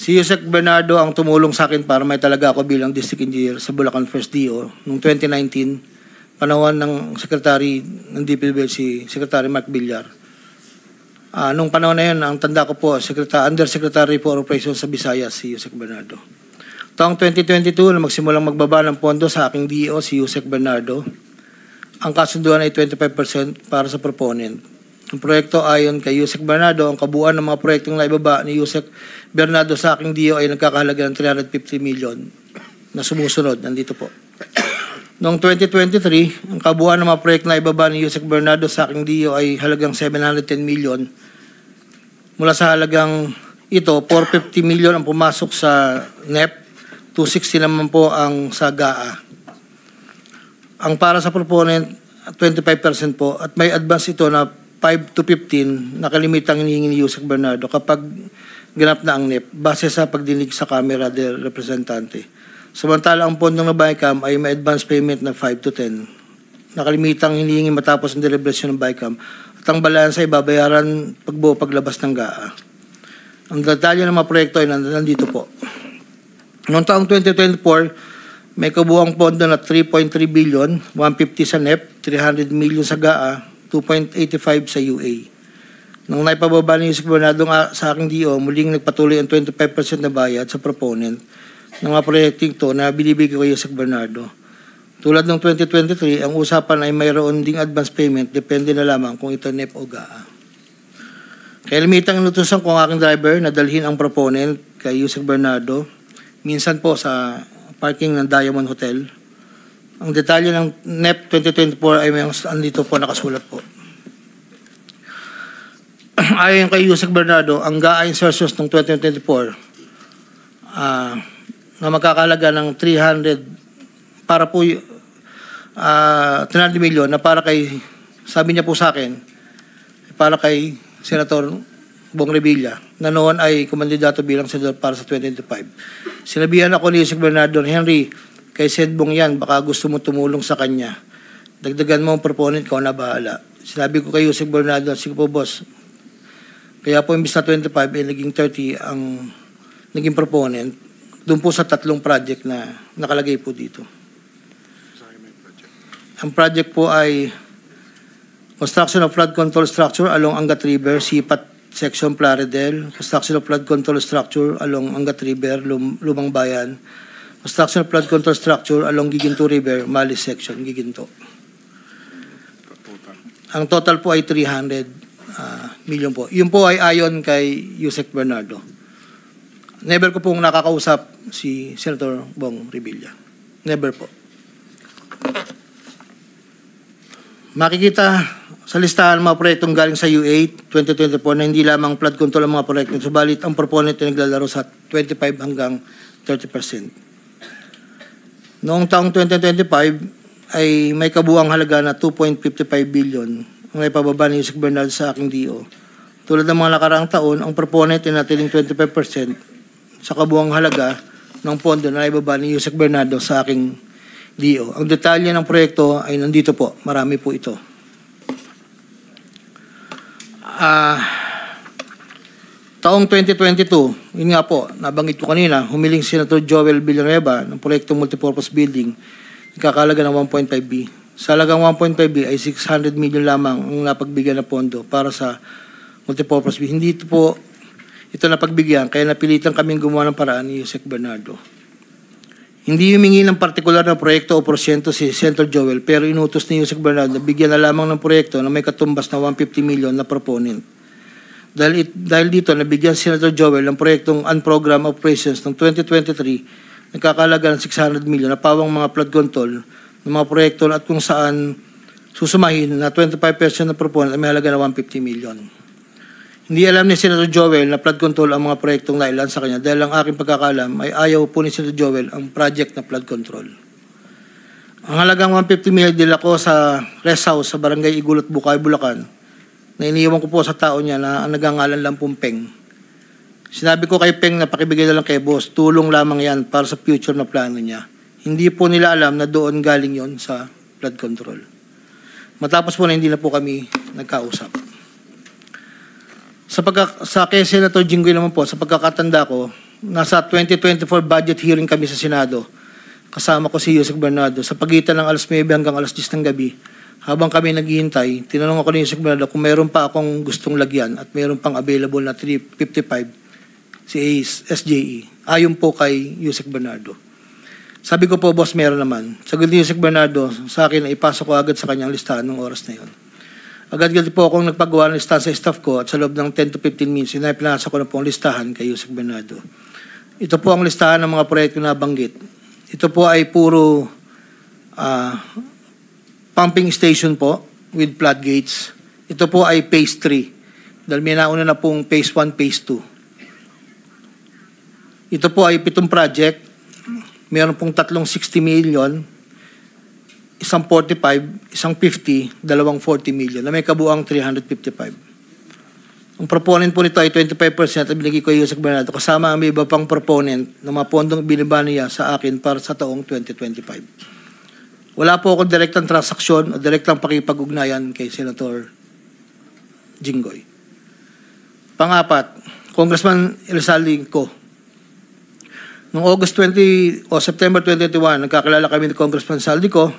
Si Yusek Bernardo ang tumulong sa akin para may talaga ako bilang district engineer sa Bulacan First DO noong 2019, panahon ng Secretary ng DPWH si Secretary Mark Villar. Nung panahon na yun, ang tanda ko po, Undersecretary for Operations sa Visayas, si Yusek Bernardo. Taong 2022, na magsimulang magbaba ng pondo sa aking DO, si Yusek Bernardo, ang kasunduan ay 25% para sa proponent. Ang proyekto ayon kay Yusek Bernardo, ang kabuuan ng mga proyektong naibaba ni Yusek Bernardo sa aking DO ay nagkakahalaga ng 350 million na sumusunod. Nandito po. Noong 2023, ang kabuuan ng mga proyekto na ibaba ni Yusek Bernardo sa aking DO ay halagang 710 million. Mula sa halagang ito, 450 million ang pumasok sa NEP, 260 naman po ang sa GAA. Ang para sa proponent, 25% po, at may advance ito na 5 to 15 na kalimitang hinihingi ni Yusek Bernardo kapag ganap na ang NEP base sa pagdinig sa Kamera del Representante. Samantala, ang pondong na BICAM ay may advance payment na 5 to 10 na kalimitang hinihingi matapos ang deliberasyon ng BICAM at ang balansa ay babayaran pagbuo paglabas ng GAA. Ang detalye ng mga proyekto ay nandito po. Noong taong 2024, may kabuuang pondo na 3.3 billion, 150 sa NEP, 300 million sa GAA, 2.85 sa UA. Nung naipababa ni Yusek Bernardo sa aking DO, muling nagpatuloy ang 25% na bayad sa proponent ng mga proyekting to na binibigay ko kay Yusek Bernardo. Tulad ng 2023, ang usapan ay mayroon ding advance payment, depende na lamang kung ito NEP o GAA. Kaya limitang inutusan ko ang aking driver na dalhin ang proponent kay Yusek Bernardo, minsan po sa parking ng Diamond Hotel. Ang detalye ng NEP 2024 ay may andito po nakasulat po. Ayon kay Yusek Bernardo, ang GAA insertions ng 2024 na magkakalaga ng 300 para po 300 million na para kay, sabi niya po sa akin, para kay Senator Bong Revilla na noon ay kumandidato bilang senador para sa 2025. Sinabihan ako ni Yusek Bernardo, Henry, kay Sedbong yan, baka gusto mo tumulong sa kanya. Dagdagan mo ang proponent ko na bahala. Sinabi ko kay Yusek Bernardo, sige po boss. Kaya po imbis na 25, naging 30 ang naging proponent. Doon po sa 3 project na nakalagay po dito. Ang project po ay construction of flood control structure along Angat River, Sipat Section Plaridel, construction of flood control structure along Angat River, Lumang Bayan, construction of flood control structure along Giginto River, Malis Section, Giginto. Ang total po ay 300 million po. Yun po ay ayon kay Yusek Bernardo. Never ko pong nakakausap si Senator Bong Revilla. Never po. Makikita sa listahan ng mga proyektong galing sa UA 2024 na hindi lamang flood control ang mga proyekto, subalit ang proponent ay naglalaro sa 25 hanggang 30%. Noong taong 2025 ay may kabuuang halaga na 2.55 billion ang naipababa ni Yusek Bernardo sa aking DO. Tulad ng mga nakaraang taon, ang proponent ay natiling 25% sa kabuuang halaga ng pondo na naibaba ni Yusek Bernardo sa aking DO. Ang detalye ng proyekto ay nandito po. Marami po ito. Taong 2022, yun nga po, nabanggit ko kanina, humiling si Senator Joel Villanueva ng proyektong multipurpose building, nagkakalaga ng 1.5B. Sa halagang 1.5B ay 600 million lamang ang napagbigyan na pondo para sa multipurpose building. Hindi po ito napagbigyan, kaya napilitan kaming gumawa ng paraan ni Yusek Bernardo. Hindi humingi ng partikular na proyekto o porsyento si Senator Joel, pero inutos ni Yusek Bernardo na bigyan na lamang ng proyekto na may katumbas na 150 million na proponent. Dahil dito, nabigyan si Senator Joel ng proyektong Unprogrammed Operations ng 2023, nagkakalaga ng 600 million na pawang mga flood control ng mga proyekto at kung saan susumahin na 25% na proponent ay may halaga na 150 million. Hindi alam ni Senator Joel na flood control ang mga proyektong nailan sa kanya dahil ang aking pagkakalam ay ayaw po ni Senator Joel ang project na flood control. Ang halagang 150 million dila ko sa rest house sa Barangay Igulot, Bukay, Bulacan, na iniiwan ko po sa tao niya na ang nagangalan lang pong Peng. Sinabi ko kay Peng na pakibigay na lang kay boss, tulong lamang yan para sa future na plano niya. Hindi po nila alam na doon galing yon sa flood control. Matapos po na hindi na po kami nagkausap. Sa kay Senator Jinggoy naman po, sa pagkakatanda ko, nasa 2024 budget hearing kami sa Senado. Kasama ko si Yusek Bernardo sa pagitan ng alas 9 hanggang alas 10 ng gabi. Habang kami naghihintay, tinanong ako ni Yusek Bernardo kung meron pa akong gustong lagyan at meron pang available na 355 si SJE. Ayon po kay Yusek Bernardo. Sabi ko po, boss, meron naman. Sagot ni Yusek Bernardo sa akin na ipasok ko agad sa kanyang listahan ng oras na yon. Agad-agad po akong nagpagawa ng listahan sa staff ko at sa loob ng 10 to 15 minutes, pinasa ko na po ang listahan kay Yusek Bernardo. Ito po ang listahan ng mga proyekto na banggit. Ito po ay puro pumping station po with floodgates. Ito po ay phase 3. Dahil may nauna na pong phase 1, phase 2. Ito po ay 7 project. Meron pong 360 million, isang 45, isang 50, dalawang 40 million na may kabuang 355. Ang proponent po nito ay 25% at binigay ko yung Yusek Bernardo kasama ang may iba pang proponent na mga pondong binaba niya sa akin para sa taong 2025. Wala po akong direktang transaksyon o direktang pakipag-ugnayan kay Senator Jinggoy. Pangapat, Congressman Elsaldi ko. Noong September 2021, nagkakilala kami ni Congressman Saldico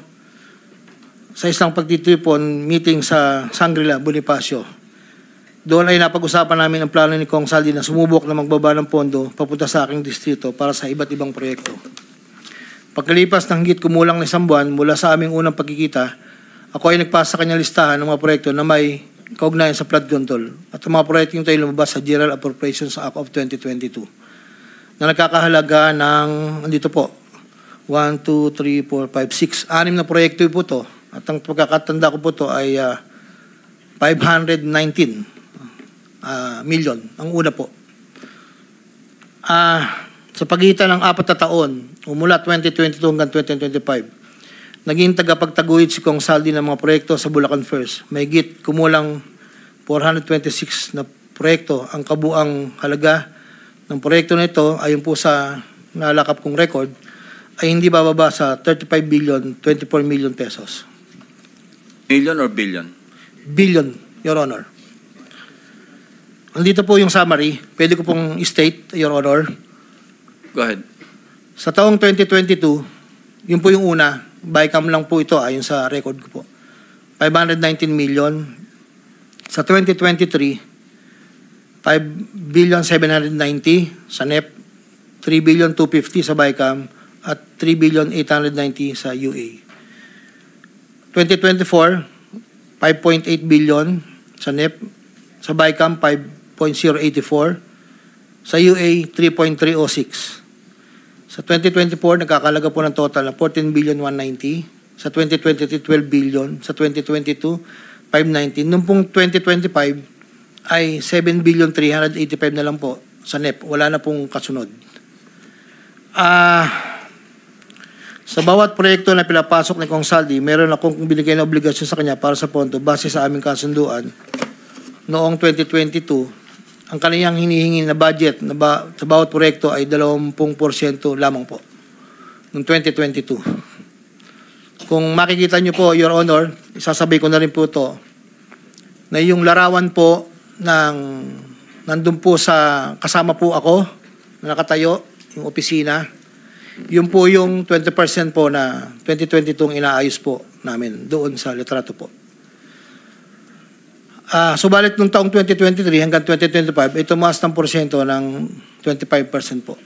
sa isang pagtitipon meeting sa Shangri-La, Bonifacio. Doon ay napag-usapan namin ang plano ni Kong Saldi na sumubok na magbaba ng pondo papunta sa aking distrito para sa iba't ibang proyekto. Pagkalipas ng higit kumulang na 1 buwan mula sa aming unang pagkikita, ako ay nagpasa sa kanyang listahan ng mga proyekto na may kaugnayan sa flood control at ang mga proyekto yung tayo lumabas sa General Appropriations Act of 2022 na nagkakahalaga ng, andito po, 1, 2, 3, 4, 5, 6, 6 na proyekto po to at ang pagkakatanda ko po to ay 519 million, ang una po. Sa pagitan ng 4 na taon, mula 2022 hanggang 2025, naging tagapagtaguyod si Kong Saldi ng mga proyekto sa Bulacan First. May git kumulang 426 na proyekto. Ang kabuang halaga ng proyekto na ito, ayon po sa nalakap kong record, ay hindi bababa sa 35 billion, 24 million pesos. Million or billion? Billion, Your Honor. Andito po yung summary. Pwede ko pong state, Your Honor. Go ahead. Sa taong 2022, yun po yung una. Bycam lang po ito ayon sa record ko po. 519 million. Sa 2023, 5 billion 790 sa NEP, 3 billion 250 sa Bycam, at 3 billion 890 sa UA. 2024, 5.8 billion sa NEP, sa Bycam 5.084, sa UA 3.306. Sa 2024, nagkakalaga po ng total na 14 billion 190, sa 2023 12 billion, sa 2022 519. Noong pong 2025 ay 7 billion 385 na lang po sa NEP. Wala na pong kasunod. Sa bawat proyekto na pinapasok ni Kong Saldi, meron akong binigay na obligasyon sa kanya para sa pondo base sa aming kasunduan. Noong 2022, ang kaniyang hinihingi na budget na sa bawat proyekto ay 20% lamang po. Noong 2022. Kung makikita niyo po, Your Honor, isasabay ko na rin po ito, na yung larawan po nandun po sa, kasama po ako, na nakatayo, yung opisina, yun po yung 20% po na 2022 inaayos po namin doon sa litrato po. Subalit nung taong 2023 hanggang 2025, ito tumaas ng porsyento ng 25% po.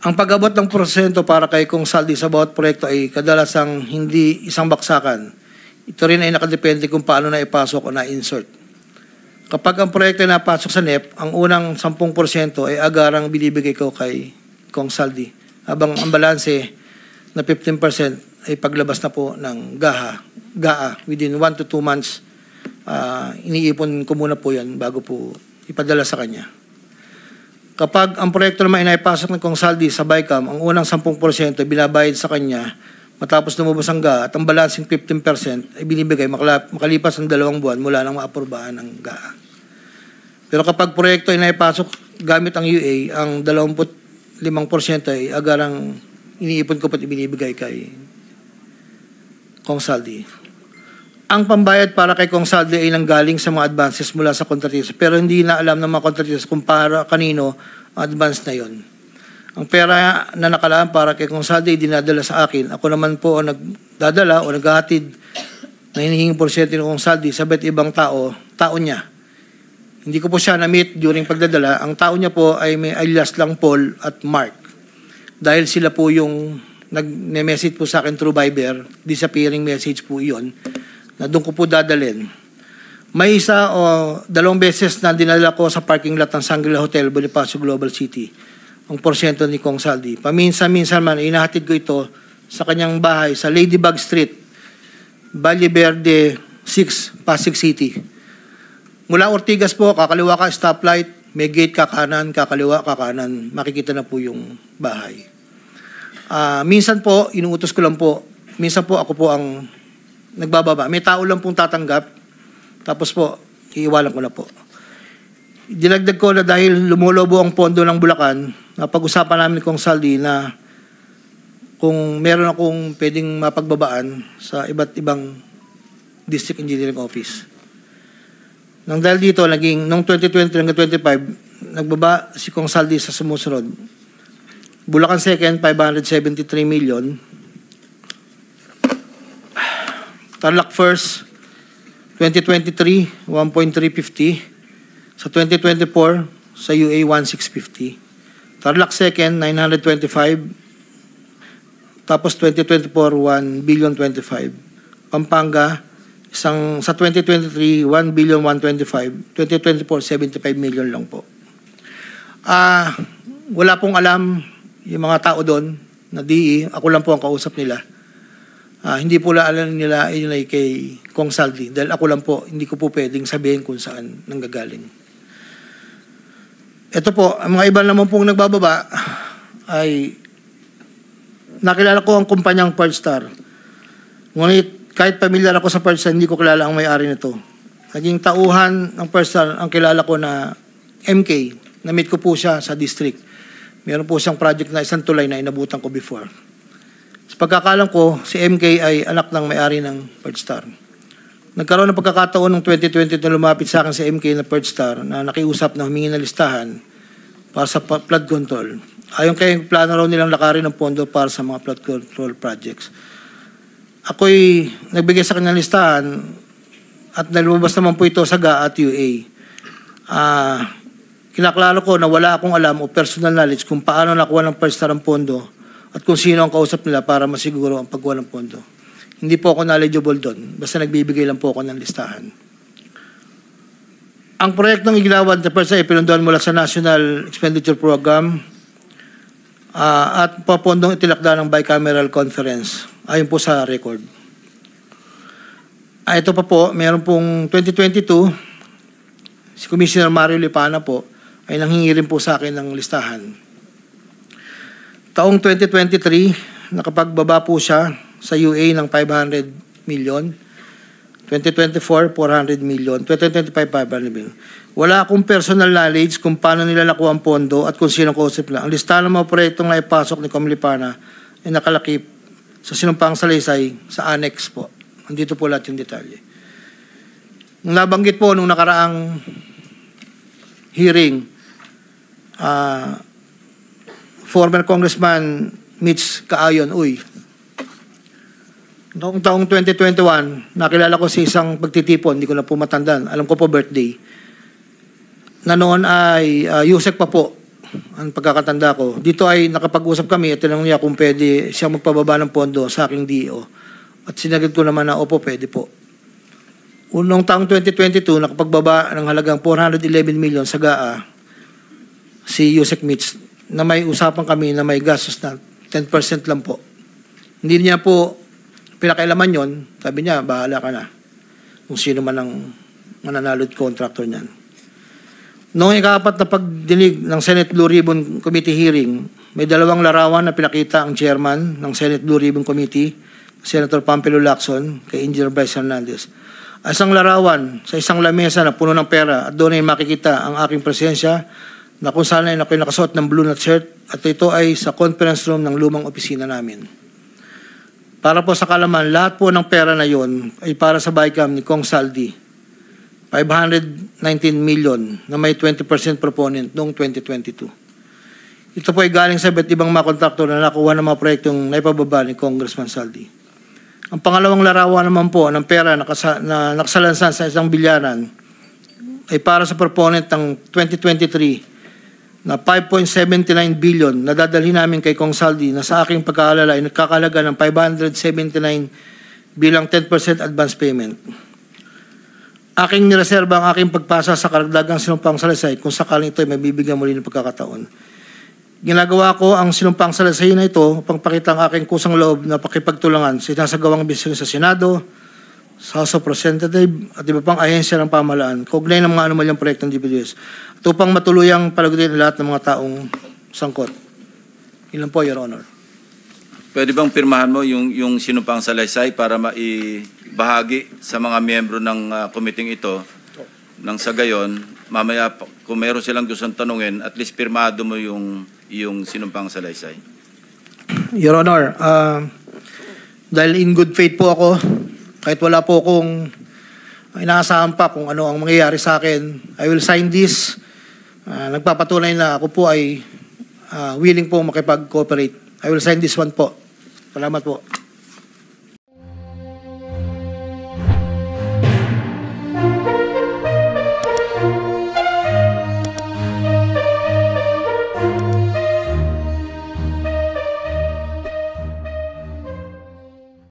Ang pag-abot ng porsyento para kay Kong Saldi sa bawat proyekto ay kadalasang hindi isang baksakan. Ito rin ay nakadepende kung paano na ipasok o na-insert. Kapag ang proyekto ay napasok sa NEP, ang unang 10% ay agarang binibigay ko kay Kong Saldi. Habang ang balanse na 15% ay paglabas na po ng GAA within 1 to 2 months. Iniipon ko muna po yan bago po ipadala sa kanya. Kapag ang proyekto naman ay naipasok ng Kong Saldi sa Bycam, ang unang 10% ay binabayad sa kanya matapos lumabas ang GAA at ang balancing 15% ay binibigay makalipas ng 2 buwan mula nang maaprubahan ng GAA. Pero kapag proyekto ay naipasok gamit ang UA, ang 25% ay agarang iniipon ko pat ibinibigay kay Kong Saldi. Ang pambayad para kay Kong Saldi ay nanggaling sa mga advances mula sa kontratista, pero hindi na alam ng mga kontratista kung para kanino ang advance na yon. Ang pera na nakalaan para kay Kong Saldi ay dinadala sa akin. Ako naman po ang nagdadala o naghahatid na hinihinging porsyento ng Kong Saldi sa iba't ibang tao niya. Hindi ko po siya na-meet during pagdadala. Ang tao niya po ay may alias lang Paul at Mark. Dahil sila po yung nag-message po sa akin through Viber, disappearing message po iyon, na doon ko po dadalhin. May isa o 2 beses na dinala ko sa parking lot ng Shangri-La Hotel, Bonifacio Global City, ang porsyento ni Kong Saldi. Paminsan-minsan man, inahatid ko ito sa kanyang bahay sa Ladybug Street, Valle Verde 6, Pasig City. Mula Ortigas po, kakaliwa ka stoplight, may gate kakanan, kakaliwa kakanan, makikita na po yung bahay. Minsan po, inuutos ko lang po, minsan po ako po ang nagbababa. May tao lang pong tatanggap, tapos po, iiwalan ko na po. Dinagdag ko na dahil lumulobo ang pondo ng Bulacan, napag-usapan namin kong Saldi na kung meron akong pwedeng mapagbabaan sa iba't ibang district engineering office. Nang dahil dito, noong 2020 hanggang 2025, nagbaba si Kong Saldi sa sumusunod. Bulacan 2nd, 573 million. Tarlac 1st, 2023, 1.350. Sa 2024, sa UA, 1.650. Tarlac 2nd, 925. Tapos 2024, 1.025 billion. Pampanga, sa 2023, 1.125 billion. 2024, 75 million lang po. Wala pong alam yung mga tao doon na DE. Ako lang po ang kausap nila. Hindi po alam nila yun ay kay Kong Saldi. Dahil ako lang po, hindi ko po pwedeng sabihin kung saan nanggagaling. Ito po, ang mga iba naman pong nagbababa ay nakilala ko ang kumpanyang Partstar. Ngunit kahit pamilyar ako sa Partstar, hindi ko kilala ang may-ari nito. Naging tauhan ng Partstar ang kilala ko na MK. Na-meet ko po siya sa district. Meron po siyang project na isang tulay na inabutan ko before. Sa pagkakalam ko, si MK ay anak ng may-ari ng Partstar. Nagkaroon ng pagkakataon ng 2020 na lumapit sa akin si MK na Partstar na nakiusap na humingi ng listahan para sa flood control. Ayon kay plano raw nilang lakarin ng pondo para sa mga flood control projects. Ako'y nagbigay sa kanyang listahan at nalumabas naman po ito sa GA at UA. Kinaklaro ko na wala akong alam o personal knowledge kung paano nakuha ng Partstar ang pondo at kung sino ang kausap nila para masiguro ang pagkuha ng pondo. Hindi po ako knowledgeable doon. Basta nagbibigay lang po ako ng listahan. Ang proyektong iginawan na Partstar ay pinunduan mula sa National Expenditure Program at papondong itilakda ng bicameral conference. Ayon po sa record. Ito pa po, meron pong 2022, si Commissioner Mario Lipana po ay nanghingi rin po sa akin ng listahan. Taong 2023, nakapagbaba po siya sa UA ng 500 million. 2024, 400 million. 2025, 500 million. Wala akong personal knowledge kung paano nila nakuha ang pondo at kung sino kausap nila. Ang listahan ng mga proyektong naipasok ni Com Lipana ay nakalakip sa sinumpang salaysay sa annex po. Andito po lahat yung detalye. Nung nabanggit po nung nakaraang hearing, former Congressman Mitch Kaayon, noong taong 2021, nakilala ko si isang pagtitipon, hindi ko na po matandaan, alam ko po birthday, na noon ay Yusek pa po, ang pagkakatanda ko. Dito ay nakapag-usap kami at tinanong niya kung pwede siya magpababa ng pondo sa aking DO. At sinagot ko naman na opo, pwede po. Noong taong 2022, nakapagbaba ng halagang 411 million sa GAA si Yusek Mitch na may usapan kami na may gastos na 10% lang po. Hindi niya po pinakailaman yon. Sabi niya, bahala ka na kung sino man ang mananalod contractor niyan. Noong ika-4 na pagdinig ng Senate Blue Ribbon Committee hearing, may 2 larawan na pinakita ang chairman ng Senate Blue Ribbon Committee, Senator Pampilo Lacson, kay Engineer Bryce Hernandez. Isang larawan sa isang lamesa na puno ng pera at doon ay makikita ang aking presensya na kung saan ay ako'y nakasuot ng blue na shirt at ito ay sa conference room ng lumang opisina namin. Para po sa kalaman, lahat po ng pera na yon ay para sa BICAM ni Kong Saldi. 519 million na may 20% proponent noong 2022. Ito po ay galing sa iba't ibang mga kontraktor na nakuha ng mga proyektong naipababa ni Congressman Saldi. Ang pangalawang larawan naman po ng pera na nakasalansan sa isang bilyaran ay para sa proponent ng 2023 na 5.79 billion na dadalhin namin kay Kong Saldi na sa aking pagkaalala ay nagkakalaga ng 579 bilang 10% advance payment. Aking nireserba ang aking pagpasa sa karagdagang sinumpang salaysay kung sakaling ito ay mabibigyan muli ng pagkakataon. Ginagawa ko ang sinumpang salaysay na ito upang pakita ang aking kusang loob na pakipagtulangan sa sinasagawang bisyo sa Senado, sa House of Representatives at iba pang ahensya ng pamahalaan, kaugnay ng mga anomalyang proyekto ng DPWH, at upang matuluyang palagutin ang lahat ng mga taong sangkot. Ilan po, Your Honor. Pwede bang pirmahan mo yung sinumpang salaysay para maibahagi sa mga miyembro ng committee ito nang sa gayon, mamaya kung meron silang gustong tanungin, at least pirmado mo yung sinumpang salaysay. Your Honor, dahil in good faith po ako, kahit wala po akong inaasahan pa kung ano ang mangyayari sa akin, I will sign this. Nagpapatunay na ako po ay willing po makipag-cooperate. I will sign this one po. Salamat po.